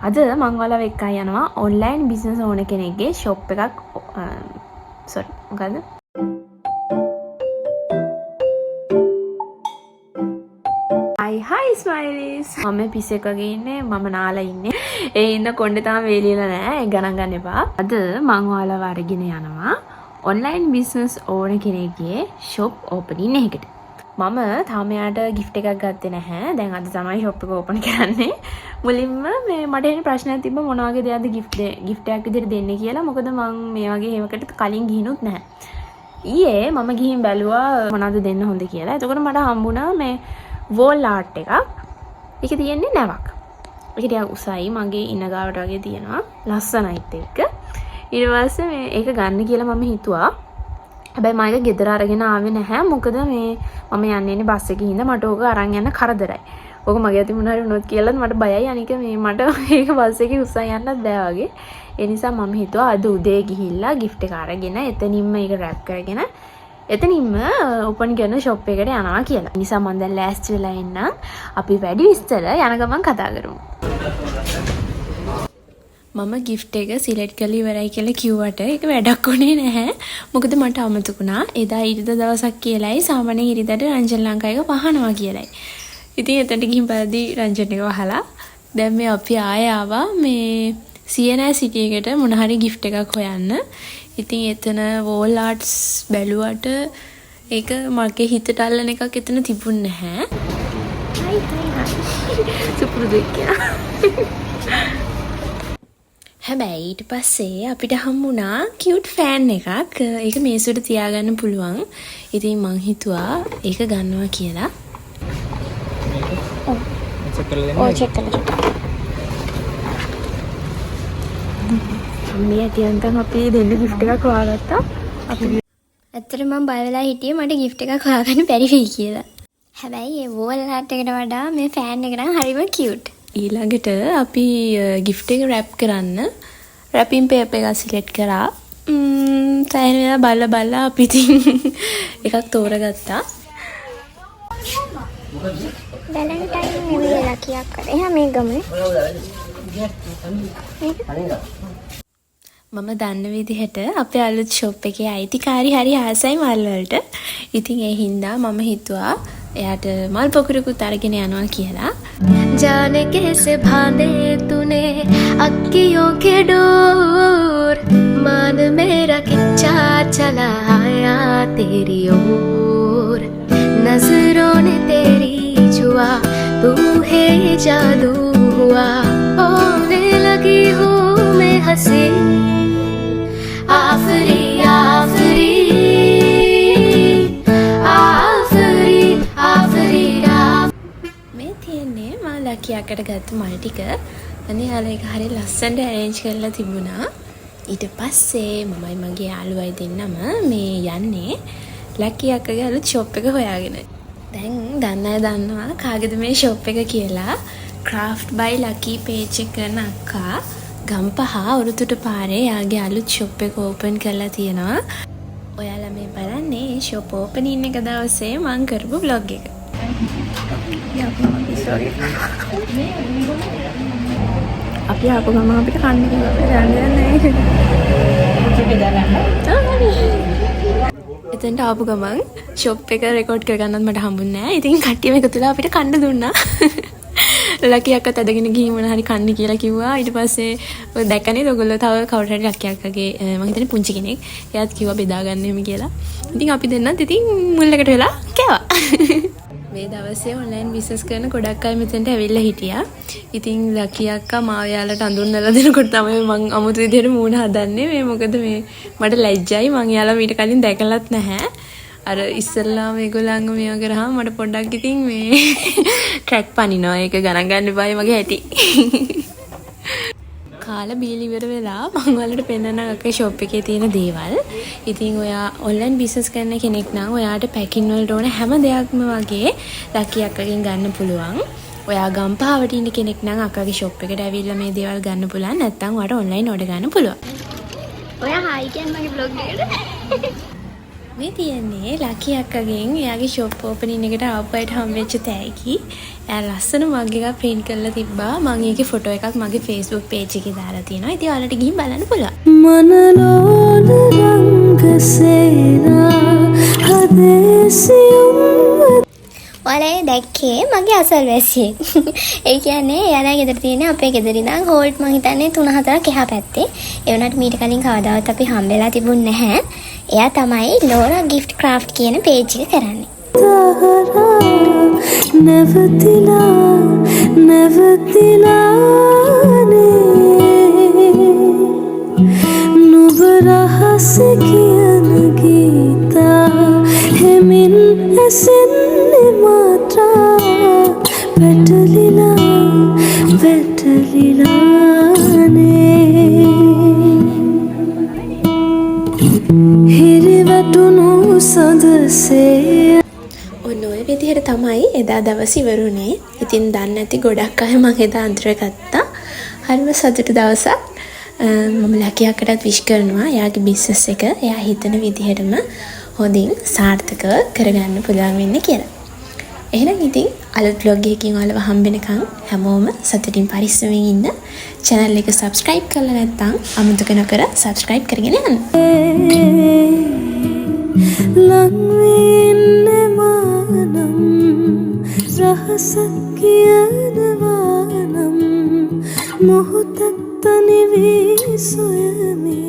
අද මම ඔයාලව එක්ක යනවා ඔන්ලයින් බිස්නස් ඕන කෙනෙක්ගේ ෂොප් එකක් මොකද්ද? Hi Smileys. මම පිස් එකගේ ඉන්නේ මම නාලා ඉන්නේ. ඒ ඉන්න කොණ්ඩේ තාම වේලිලා නැහැ. ඒක ගණන් ගන්න එපා. අද මම ඔයාලව අරගෙන යනවා ඔන්ලයින් බිස්නස් ඕන කෙනෙක්ගේ ෂොප් ඕපනින් එකකට. මම තාම යාට gift එකක් ගත්තේ නැහැ. දැන් අද තමයි ෂොප් එක ඕපන් කරන්නේ. මුලින්ම මේ මට එන ප්‍රශ්නයක් තිබ්බ මොන වගේ දෙයක්ද gift එකක් විදිහට දෙන්නේ කියලා. මොකද මම මේ වගේ හේවකට කලින් ගිහිනුත් නැහැ. ඊයේ මම ගිහින් බැලුවා මොනවද දෙන්න හොඳ කියලා. එතකොට මට හම්බුණා මේ wall art එකක්. ඒක තියෙන්නේ නැවක්. ඒක ටිකක් උසයි මගේ ඉන ගාවට වගේ තියෙනවා. ලස්සනයිත් එක්ක. ඊට පස්සේ මේ ඒක ගන්න කියලා මම හිතුවා. හැබැයි මම ඒක ගෙදර අරගෙන ආවේ නැහැ. මොකද මේ මම යන්නේ ඉන්නේ බස් එකේ හින්දා මට ඕක අරන් යන්න කරදරයි. ඕක මගේ අතින් මොන හරි වුණොත් කියලාත් මට බයයි. අනික මේ මට ඒක බස් එකේ උස්සන් යන්නත් බෑ වගේ. ඒ නිසා මම හිතුවා අද උදේ ගිහිල්ලා gift එක අරගෙන එතනින්ම ඒක wrap කරගෙන එතනින්ම ඕපන් කරන ෂොප් එකට යනවා කියලා. ඒ නිසා මම දැන් ලෑස්ති වෙලා ඉන්නම්. අපි වැඩි විස්තර යන ගමන් කතා කරමු. මම gift එක සිලෙක්ට් කරලා ඉවරයි කියලා කිව්වට ඒක වැඩක් උනේ නැහැ. මොකද මට අමතකුණා එදා ඊට දවසක් කියලායි සාමාන්‍ය ඉරිදට රංජන් ලංකා එක වහනවා කියලායි. ඉතින් එතනට ගිහින් බලද්දි රංජන් එක වහලා දැන් මේ අපි ආයෙ ආවා මේ CNI City එකට මොන හරි gift එකක් හොයන්න. ඉතින් එතන wall arts බැලුවට ඒක මගේ හිතට අල්ලන එකක් එතන තිබුණ නැහැ. සුපුරුදු එක්කයා. හැබැයි ඊට පස්සේ අපිට හම්බුණා cute fan එකක්. ඒක මේසෙට තියාගන්න පුළුවන්. ඉතින් මං හිතුවා ඒක ගන්නවා කියලා. check කරලා. මේ ඇතියන්තම් අපි දෙන්න gift එකක් හොයාගත්තා. අපි ඇත්තටම මම බය වෙලා හිටියේ මට gift එකක් හොයාගන්න බැරි වෙයි කියලා. හැබැයි ඒ wall art එකට වඩා මේ fan එක නම් හරිම cute. ඊළඟට අපි gift එක wrap කරන්න wrapping paper එක select කරා. සෑහෙන වෙලා බලලා අපි ඉතින් එකක් තෝරගත්තා. වැලන්ටයින් නෙවෙයි ලකියක් කරේ. එහා මේ ගමනේ. මම දන්න විදිහට අපේ අලුත් ෂොප් එකේ අයිතිකාරී හරි ආසයි මල් වලට. ඉතින් ඒ හින්දා මම හිතුවා එයාට මල් පොකුරකුත් අරගෙන යනවා කියලා. जाने कैसे भांदे तूने अक्कियों के डोर मान मेरा खिंचा चला आया तेरी ओर नजरों ने तेरी छुआ तू है जादू हुआ होने लगी हूँ मैं हंसी आफरी आफरी आफरी आफरी මේ තියෙන්නේ මම ලකියාකට ගත්ත මල් ටික. අනේ යාළුවා ඒක හරිය ලස්සනට arrange කරලා තිබුණා. ඊට පස්සේ මමයි මගේ යාළුවයි දෙන්නම මේ යන්නේ ලකියාකගේ අලුත් ෂොප් එක හොයාගෙන. දැන් දන්න අය දන්නවා කාගේද මේ ෂොප් එක කියලා. craft by lucky page එක කරන අක්කා ගම්පහ උරුතුට පාරේ යාගේ අලුත් ෂොප් එක ඕපන් කරලා තියෙනවා. ඔයාලා මේ බලන්නේ ෂොප් ඕපනින් එක දවසේ මම කරපු vlog එක. අපි ආපු ගම අපිට කන්න එතනට ආපු ගමන් ෂොප් එක රෙකෝඩ් කරගන්නත් මට හම්බුන්නේ නැහැ. ඉතින් කට්ටියම එකතු වෙලා අපිට කන්න දුන්නා. ලකි අක්කත් ඇදගෙන ගිහින් මොන හරි කන්න කියලා කිව්වා. ඊට පස්සේ ඔය දැක්කනේ ඔයගොල්ලෝ තව කවුරු හරි ලකි අක්කගේ මම හිතන්නේ පුංචි කෙනෙක්. එයාත් කිව්වා බෙදා ගන්න එහෙම කියලා. ඉතින් අපි දෙන්නත් ඉතින් මුල් එකට වෙලා කෑවා. මේ දවසේ ඔන්ලයින් බිස්නස් කරන ගොඩක් අය මෙතනට ඇවිල්ලා හිටියා. ඉතින් ලකි අක්කා මාව යාලට අඳුන්වලා දෙනකොට තමයි මම අමුතු විදිහට මූණ හදන්නේ. මේ මොකද මේ මට ලැජ්ජයි. මං යාලා මීට කලින් දැකලත් නැහැ. අර ඉස්සල්ලා මේගොල්ලන්ව මේව කරාම මට පොඩ්ඩක් ඉතින් මේ ට්‍රැක් පනිනවා. ඒක ගණන් ගන්න එපා මගේ ඇති. කාලා බීල ඉවර වෙලා මම ඔයාලට පෙන්නන අක්කේ ෂොප් එකේ තියෙන දේවල්. ඉතින් ඔයා ඔන්ලයින් බිස්නස් කරන කෙනෙක් නම් ඔයාට පැකින් වලට ඕන හැම දෙයක්ම වගේ ලකි අක්කගෙන් ගන්න පුළුවන්. ඔයා ගම්පහවට ඉන්න කෙනෙක් නම් අක්කගේ ෂොප් එකට ඇවිල්ලා මේ දේවල් ගන්න පුළුවන්. නැත්නම් ඔයාට ඔන්ලයින් ඕඩර් ගන්න පුළුවන්. ඔයා හායි කියන්නේ මගේ vlog එකට. මේ තියන්නේ ලකි අක්කගෙන් එයාගේ ෂොප් ඕපනින් එකට ආපුවට හම්බෙච්ච තෑගි. එයා ලස්සන මග් එකක් print කරලා තිබ්බා. මම ඒකේ ෆොටෝ එකක් මගේ Facebook page එකේ දාලා තියෙනවා. ඉතින් ඔයාලට ගිහින් බලන්න පුළුවන්. मनलोल रंग सेना हदेसियुम ඔයාලා දැක්කේ මගේ අසල්වැසියෙක්. ඒ කියන්නේ එයාලා ගෙදර තියෙන අපේ ගෙදර ඉඳන් හෝල්ට් මං හිතන්නේ 3-4ක් එහා පැත්තේ. ඒ වුණාට මීට කලින් කවදාවත් අපි හම්බෙලා තිබුණ නැහැ. එයා තමයි ලෝරා gift craft කියන page එක කරන්නේ. नवतिला नवतिलाने नुब रहस कियन गीता हेमिन एसिन्ने मात्रा වැටලිලා වැටලිලානේ හිරිවැටුණු සඳසේ ඔන්න ඔය විදිහට තමයි එදා දවස් ඉවරුනේ. ඉතින් දන්නේ නැති ගොඩක් අය මම එදා අන්තර ගත්තා. හරිම සතුටු දවසක්. මම ලකියකටත් විශ් කරනවා. එයාගේ බිස්නස් එක එයා හිතන විදිහටම හොඳින් සාර්ථකව කරගන්න පුළුවන් වෙන්න කියලා. එහෙනම් ඉතින් අලුත් vlog එකකින් ඔයාලව හම්බෙනකන් හැමෝම සතුටින් පරිස්සමෙන් ඉන්න. channel එක subscribe කරලා නැත්නම් අමතක නොකර subscribe කරගෙන යන්න. ලංවෙන්නේ මානම් රහසක් කියනවානම් මොහොතක් තනි වී සොයමි